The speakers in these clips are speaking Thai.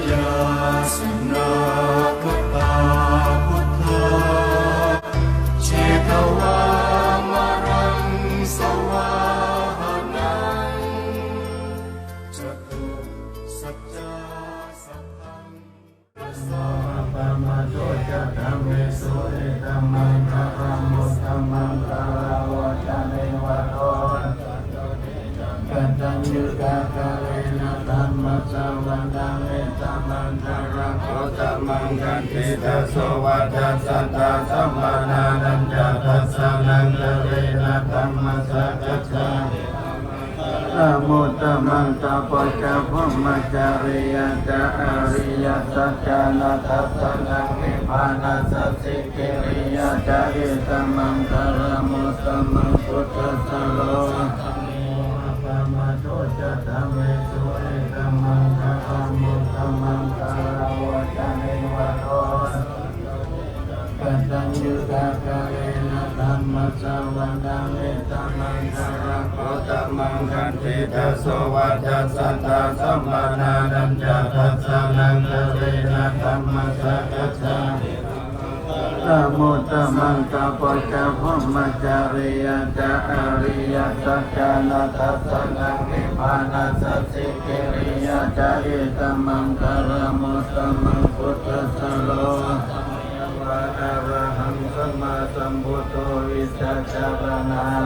ยาสนาคตาพุทธาเชตวามรังสวาหานังจตุสัจจาสัพพังสัพพะมะโตจะธัมเมสุเอตัมมังคารัมมุตตัมมังคาราวะจาเนวะโตกัจจัญญุกะกะเวนะธัมมัสสะวันตังเอตัมมังคารังโอตัมมังคันติทัสโสวัฏฏสัตตะสัมมานานันจะทัสสะนังกะเวนะธัมมัสสะกัจจานะโมตัมมังตะปัจจาภุมมัจจาริยะจะอริยสัจจานะทัสสะนังนิพพานัสสสิกิริยะจะเอตัมมังคารมุตตัมมังพุทธัสสะโลโตจะธัมเมสุเอตัมมังคารัมมุตตัมมังคาราวะจาเนวะโตกัจจัญญุกะกะเวนะธัมมัสสะวันตังเอตัมมังคารังโอตัมมังคันติทัสโสวัฏฏสัตตะสัมมานานันจะทัสสะนังกะเวนะธัมมัสสะกัจจานะโมตัมมังตะปัจจาภุมมัจจาริยะจะอริยสัจจานะทัสสะนังนิพพานัสสสิกิริยะจะเอตัมมังคารมุตตัมมังพุทธัสสะโลวะอะระหังสัมมาสัมพุทโธวิสัชฌะปะนัง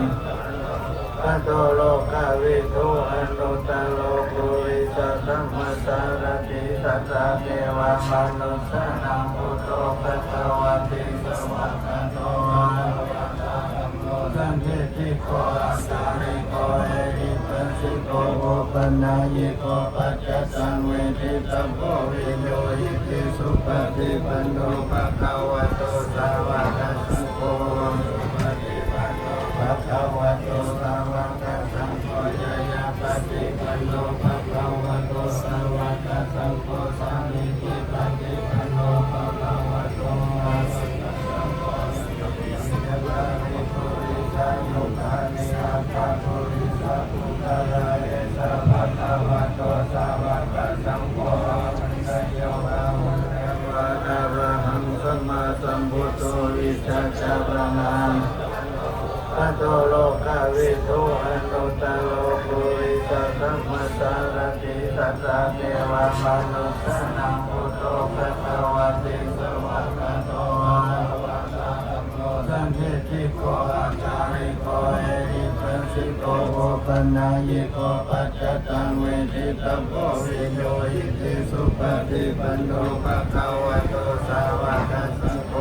อะโตโลกวิทูอนุตตโลกุวิสัทธัมมัสสารติสัทธาเทวมนุสสานังพุทโธภควติสวากขาโตสังฆทิโกอาสาริโกเอหิปัสสิโกโอปัญญิโกปัจจสังเวทิตัพโพวิโยหิติสุปฏิปันโนภะคะวะโตสาวกสังโฆภะคะวะโตสาวกสังโฆยะยะปฏิปันโนภะคะวะโตสาวกสังโฆสามิจิปฏิปันโนภะคะวะโตสัมพุทโธวิสัชฌะปะนังอะโตโลกวิทูอนุตตโลกุวิสัทธัมมัสสารติสัทธาเทวมนุสสานังพุทโธภควติสวากขาโตสังฆทิโกอาจาริโกเอหิปัสสิโกโอปัญญิโกปัจจตังเวทิตัพโพวิโยหิติสุปฏิปันโนภะคะวะโตสาวกสังโฆ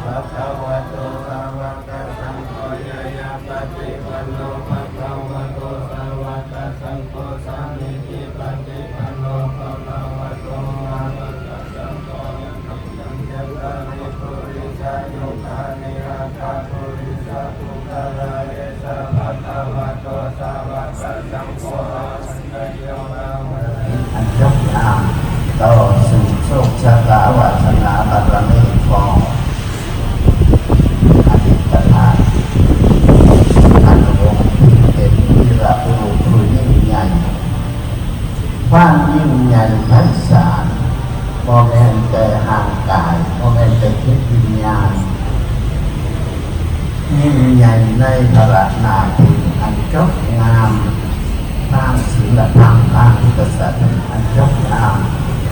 ภะคะวะโตสาวกสังโฆยะยะปฏิปันโนภะคะวะโตสาวกสังโฆสามิจิปฏิปันโนภะคะวะโตอะระหะสัมมาสัมพุทธัสสะนะโมปุริสายุคานิอาคาปุริสาภุคาราเยสะภะคะวะโตสาวกสังโฆสังโฆอันยกย่างต่อสู่โชคชะตาวาสนาบารมีของอดีตชาติอันวงเป็นวีรบุรุษผู้ยิ่งใหญ่ความยิ่งใหญ่ไพศาลบ่แม่นแต่ห่างกายบ่แม่นแต่จิตวิญญาณยิ่งใหญ่ในพระนาทีอันจบงามทางศีลธรรมทางพุทธศาสนาอันจบงาม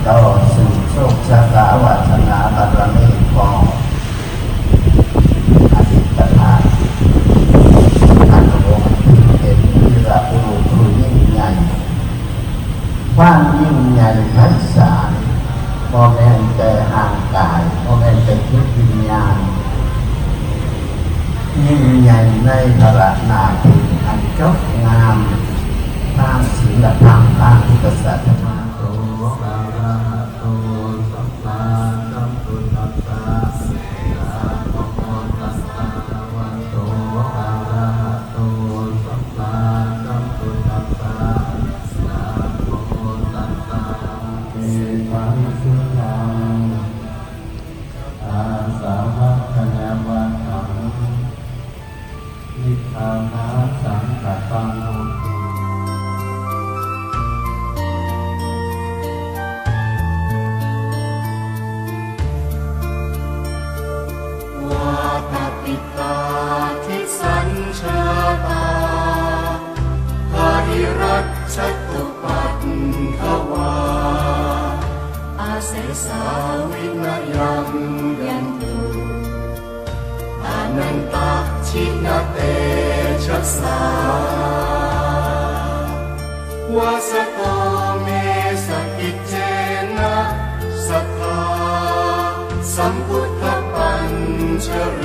ต่อสู่โชคชะตาวาสนาบารมีของอดีตชาติอันวงเป็นวีรบุรุษผู้ยิ่งใหญ่ความยิ่งใหญ่ไพศาลบ่แม่นแต่ห่างกายบ่แม่นแต่จิตวิญญาณยิ่งใหญ่ในพระนาทีอันจบงามทางศีลธรรมทางพุทธศาสนาโตอะระหะโตสัมมาสัมพุทธัสสะนะโมตัสสะภะคะวะโตอะระหะโตสัมมาสัมพุทธัสสะนะโมตัสสะเอตังสุนังอาสาภะคะวะตังนิพพานาสังฆังโหตุ สาวินยังยันตุอนันตชินเตชัสสาวาสโตเมสกิจเจนะสัทธาสัมพุทธปัญชเร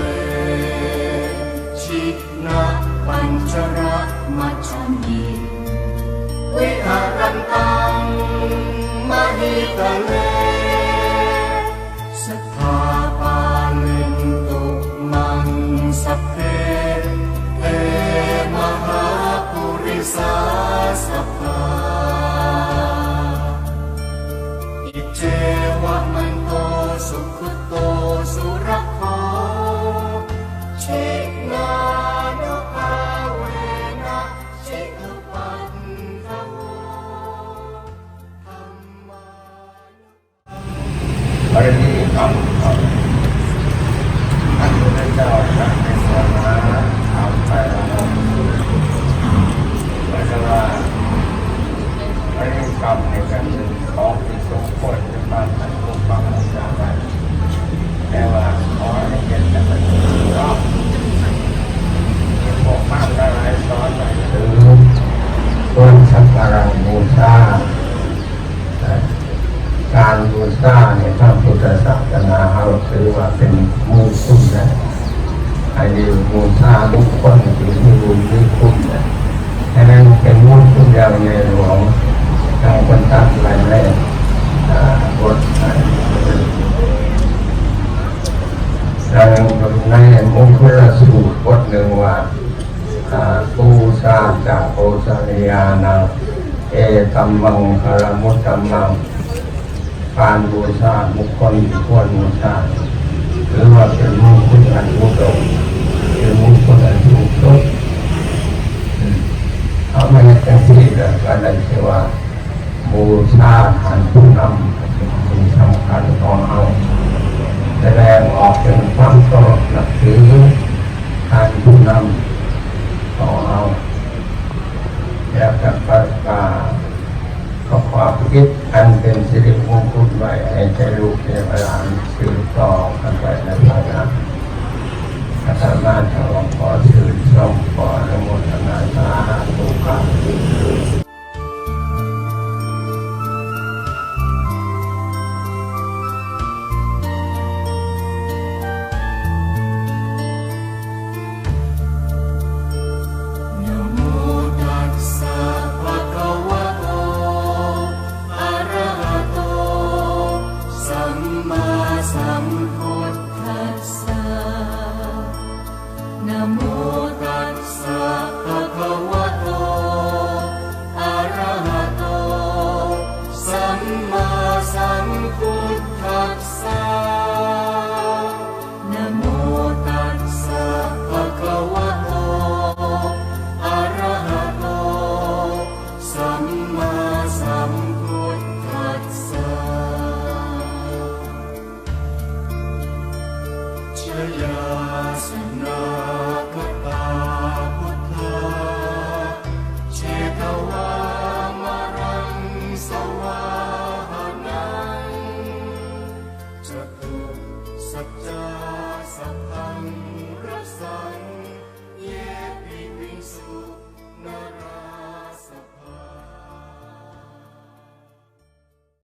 ชินะปัญชระมัจฉัมมิวิหารันตังมหิตะเลสัทธาปาลินตุมังสัพเพเตมหาปุริสาสัพพาอิเจวะมันโตสุขุโตสุรโคชินานุภาเวนะชิอุปันทโวธัมมาอริยธรรมอันพระเจ้าจะเป็นสนาทำไปแล้วหมายถึงว่าอริยธรรมในการเป็นของที่สมควรจะมาทันผู้ฟังอาจารย์ได้แต่ว่าขอให้เห็นแต่เป็นรอบพวกมากได้หลายซ้อนหลายถือต้นสักการะบูชาการบูชาในพระพุทธศาสนาเราถือว่าเป็นมูลคุณนะไอ้ดีบูชาบุคคลที่มีบุญมีคุณนะฉะนั้นเป็นมูลคุณอย่างในหลวงทางคนตัดอะไรแรกบทในมงคลสูตรบทหนึ่งว่าปูชาจากโอสถยานังเอตัมมังคารมุตตัมมังการบูชาบุคคลที่ควรบูชาหรือว่าเป็นมงคลอันอุดมเป็นมงคลอันสูงสุดเอาไม่ได้ที่ก็ได้ชื่อว่าบูชาทานผู้นำเป็นสำคัญของเราแสดงออกเป็นความเคารพนับถือทานผู้นำของเราแล้วก็ประกาศก็ความคิดอันเป็นสิริมงคลไว้ให้ใจลูกใจหลานสืบต่อกันไปในภายหน้าอาตมาจะขอชื่นชมขออนุโมทนาสาธุการ สังเยปิวิสุนารา